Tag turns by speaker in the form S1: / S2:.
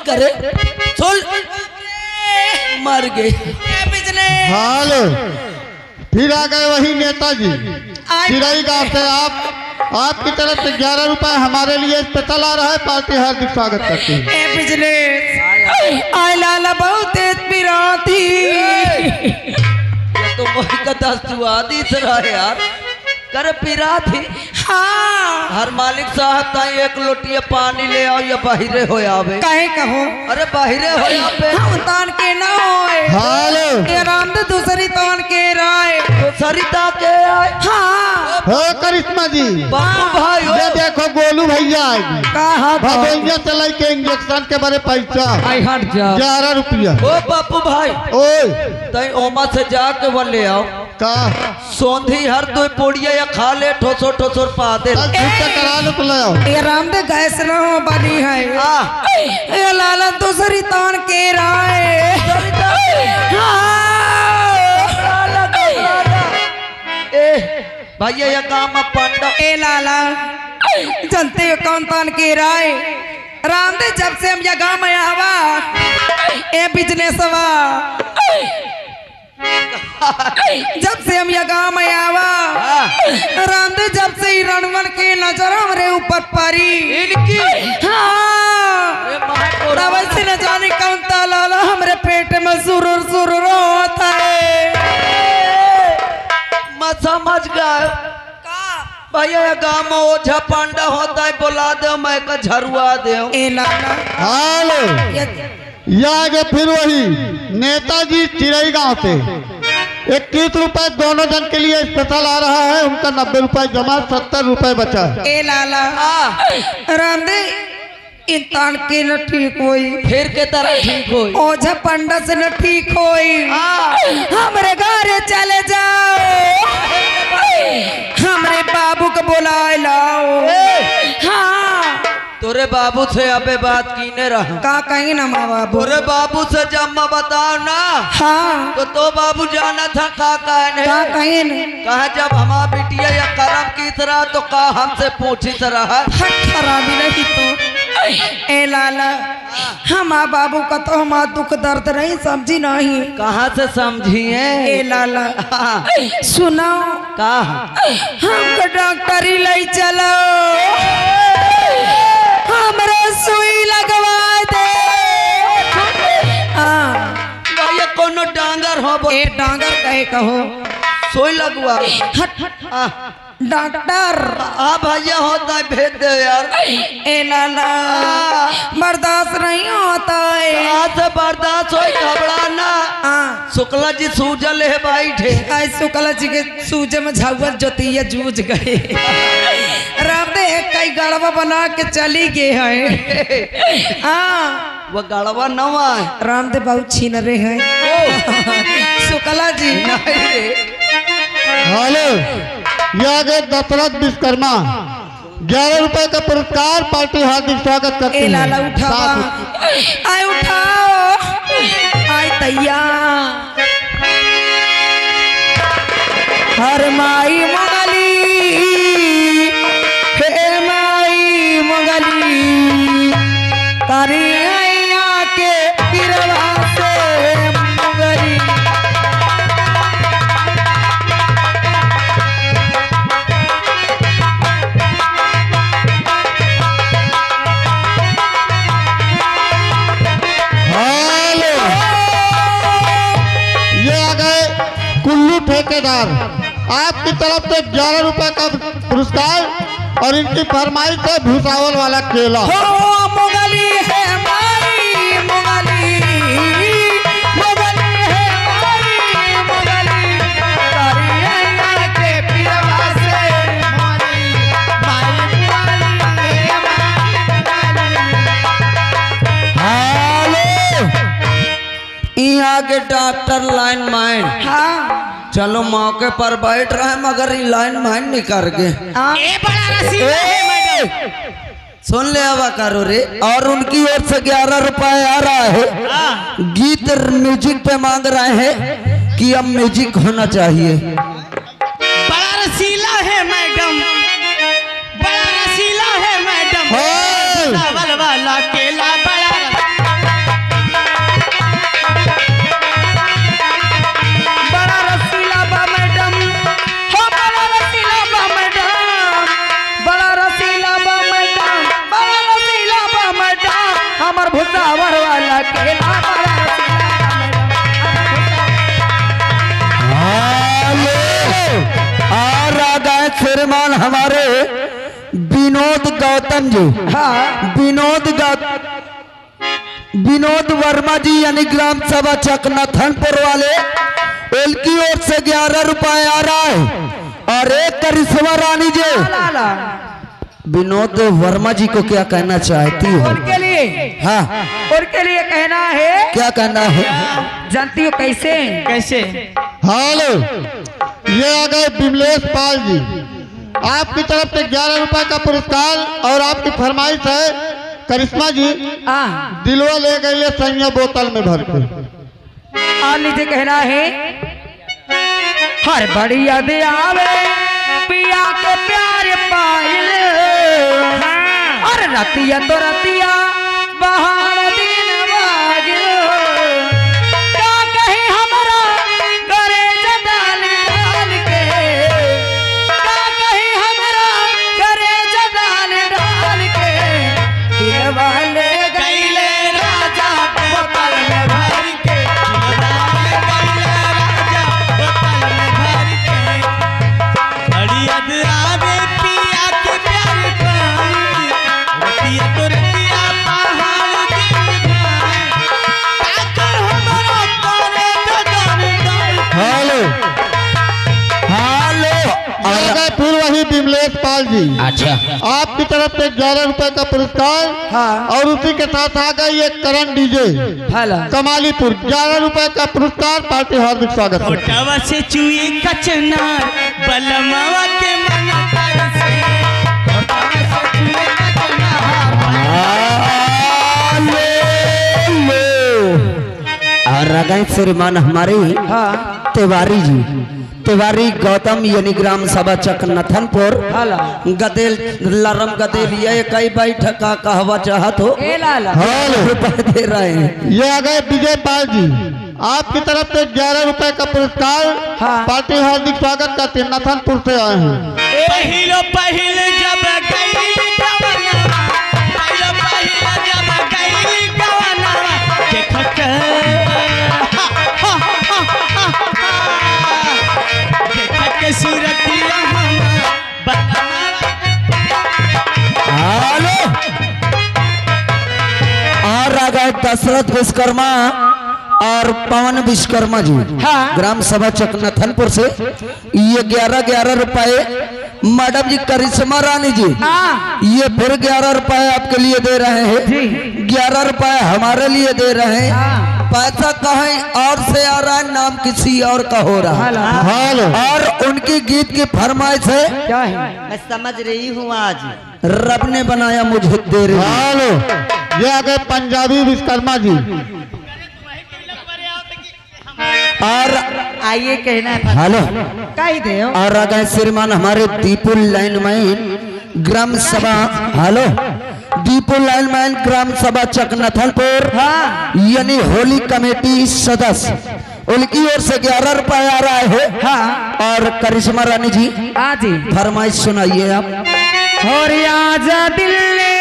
S1: करे सुन मर गए
S2: पिछले
S3: हाल फिर आ गए वही नेताजी चिड़ई गांव से। आपकी तरफ से 11 रुपए हमारे लिए स्पेशल आ रहा है। पार्टी हार्दिक स्वागत करती है।
S2: पिछले आय लाला बहुत तेज पिराती
S1: तो वही का दस्तुआदी से रहा यार कर पिरा थी।
S2: हाँ
S1: हर मालिक साहब ताई एक लोटिया पानी ले आओ या बाहरे हो आवे
S2: कहे कहो
S1: अरे बाहरे हो आवे
S2: हम तान के ना होए
S3: हाल
S2: ये राम तो दूसरी तान के राय
S1: तो सरिता के आए
S2: हाँ
S3: हो करिश्मा जी
S1: बाबू भाई हो
S3: ये देखो गोलू भैया आएगी
S2: कहा
S3: भगोइया चलाई के इंजेक्शन के बारे पैसा
S2: आई हट जा
S3: 11 रुपया।
S1: ओ बापू भाई
S3: ओए
S1: तई ओमा से जाके वो ले आओ
S3: का
S1: सोंधी हर दो पोड़िया या खा ले ठोसो ठोसो पा दे
S3: छुट्टा करा लो तो ले आओ।
S2: ये राम दे गैस न हो बनी है ये लाला दूसरी तान के राय
S1: भैया ये काम पंडा
S2: ए लाला जनते हो कौन तान के राय राम दे जब से हम ये गाँव में आवा ए बिजनेसवा जब से हम ये गाँव में आवा राम दे जब से ही रणवन के नजर हमरे ऊपर पड़ी
S1: इनकी
S2: हाँ तब से न जाने कौन ताला हमरे पेट में सुरुर सुरुर होता है।
S1: मैं समझ गया भैया ये गाँव में ओझा पांडा होता है बुला दो मैं का झरुआ दे
S2: ए लाला
S3: हाल ये आगे फिर वही नेताजी चिड़ई गांव से 21 रुपए दोनों जन के लिए स्पेशल आ रहा है। उनका 90 रुपए जमा 70 रुपए बचा है।
S2: ए लाला राम दे इंसान के न ठीक होई
S1: फिर के तरह ठीक हो
S2: ओझा पंडा से न ठीक होई हमरे घर चले जाओ हमरे बाबू को बुलाए लाओ। हाँ
S1: तोरे बाबू से अबे बात कीने रहा
S2: का कहीं ना माँ बाबू
S1: तोरे बाबू से जब मैं बताओ ना
S2: हाँ
S1: तो बाबू जाना था का कहने
S2: का कहीं न
S1: कहा जब हमारा बिटिया या करम की तरह तो का हमसे पूछी तरह
S2: खराबी नहीं तो ए लाला हम बाबू का तो हमारा दुख दर्द नहीं समझी नहीं
S1: कहाँ से समझिए
S2: ए लाला सुनो
S1: का
S2: हमको डॉक्टरी ले चलो हमरे सुई लगवा दे।
S1: ये कोनो डांगर हो
S2: ए डांगर कहे कहो
S1: सोई लगवा
S2: डॉक्टर
S1: हाँ भैया होता है भेज दे यार
S2: ए लाला बर्दाश्त नहीं होता है
S1: आज से बर्दाश्त हो घबराना शुक्ला जी सूजल है बैठे
S2: आज शुक्ला जी के सूजे में झाउआ जोतिया जूझ गए राम दे कई गड़वा बना के चली गए हैं। हाँ
S1: वो गड़वा नवा है
S2: राम दे बहुत छीन रहे हैं शुक्ला जी
S3: हेलो ये आगे दशरथ विश्वकर्मा 11 रुपए का पुरस्कार पार्टी हार्दिक स्वागत करती है।
S2: लाला उठाओ आए उठाओ आए तैया हर माई मंगली हे माई मंगली तारी आइया के गिरवा से मंगली
S3: ठेकेदार आपकी तरफ से 11 रुपए का पुरस्कार और इनकी फरमाइश है भूसावल वाला केला।
S2: मोगली है मारी मोगली मोगली है मारी मोगली तारी के पिरवा से मारी मारी मोगली है
S1: हेलो यहाँ के डॉक्टर लाइन माइन
S2: हाँ
S1: चलो मौके पर बैठ रहे मगर ये लाइन माइन नहीं कर गए सुन ले आवा करो रे और उनकी ओर से 11 रुपए आ रहा है गीत म्यूजिक पे मांग रहे हैं कि अब म्यूजिक होना चाहिए।
S2: बड़ा रसीला है मैडम बड़ा रसीला है मैडम चावल वाला केला बड़ा
S1: श्रीमान हमारे विनोद गौतम जी,
S2: हाँ
S1: विनोद वर्मा जी यानी ग्राम सभा चकनाथनपुर वाले, उनकी ओर से 11 रुपए आ रहा है। और एक करिश्मा रानी जी,
S2: लाला
S1: विनोद वर्मा जी को क्या कहना चाहती हो?
S2: उनके लिए,
S1: हाँ
S2: उनके लिए कहना है,
S1: क्या कहना है?
S2: जानती हो कैसे? कैसे?
S3: हेलो, ये आ गए विमलेश पाल जी, आपकी तरफ से 11 रुपए का पुरस्कार। और आपकी फरमाइश है करिश्मा जी,
S2: हाँ
S3: दिलवा ले गए संया बोतल में भर के।
S2: और नीचे कहना है, हर बड़ी याद आवे पिया के प्यार पाइल, और रतिया तो रतिया बहार दिन बागिल, क्या कहे हमरा करे जदाल डाल के, क्या कहे हमरा करे जदाल डाल के, दिलवा ले गईले राजा बोतल में भर के, दिलवा ले गईले राजा बोतल में भर के,
S4: बड़ी याद आवे पिया के प्यार पाई, रतिया तो रतिया पहाड़ दिन भाई, काकर हमारा करे जदान डाल।
S3: Hello,
S1: hello.
S3: आ गए फिर वही विमलेश पाल जी,
S1: अच्छा,
S3: आपकी तरफ से 11 रुपए का पुरस्कार।
S2: हाँ।
S3: और उसी के साथ आ गई एक करण डीजे
S2: भला
S3: कमालीपुर, 11 रुपए का पुरस्कार। पार्टी हार्दिक स्वागत है।
S4: फोटवा से चुई कचनार बलमावा के मन तरसे, फोटवा से चुई कचनार
S1: और रगाई श्रीमान हमारे
S2: हाँ
S1: तिवारी जी, तिवारी गौतम यानी ग्राम सभा चकनाथनपुर,
S2: हाला
S1: गदेल लरम गदेल, ये कई बैठक का कहवा चाहत हो,
S2: ए लाला
S1: रुपए दे रहे हैं।
S3: ये आ गए विजय पाल जी, आपकी तरफ से 11 रुपए का पुरस्कार।
S2: हाँ।
S3: पार्टी हार्दिक स्वागत करते हैं, नथनपुर से आए हैं।
S4: पहिलो पहिल जब गई गवनवा, पहिलो पहिल जब गई गवनवा, देखो के देखो के सूरतिया हम बलमावा।
S1: हेलो। और आ गए दशरथ विश्वकर्मा और पवन विश्वकर्मा जी,
S2: हाँ।
S1: ग्राम सभा चकनाथनपुर से, ये 11 रुपए। मैडम जी करिश्मा रानी जी,
S2: हाँ
S1: ये फिर 11 रुपए आपके लिए दे रहे हैं। 11 रुपए हमारे लिए दे रहे हैं।
S2: हाँ।
S1: पैसा कहीं और से आ रहा है, नाम किसी और का हो रहा है।
S2: हाला
S3: हेलो,
S1: और उनकी गीत की फरमाइश है,
S2: क्या है?
S5: मैं समझ रही हूँ आज।
S1: रब ने बनाया मुझे तेरे लिए।
S3: हेलो, ये आ गए पंजाबी विश्वकर्मा जी।
S1: और
S5: आइए कहना है
S1: हेलो।
S2: कही दे
S1: और आ गए श्रीमान हमारे दीपुल लाइनमैन ग्राम सभा, हेलो, दीपुल लाइनमैन ग्राम सभा चकनाथनपुर,
S2: हाँ
S1: यानी होली कमेटी सदस्य, उनकी ओर से 11 रुपए आ रहा है।
S2: हाँ
S1: और करिश्मा रानी जी
S2: आजी
S1: फरमाइश सुनाइए आप।
S2: और आजा दिल ले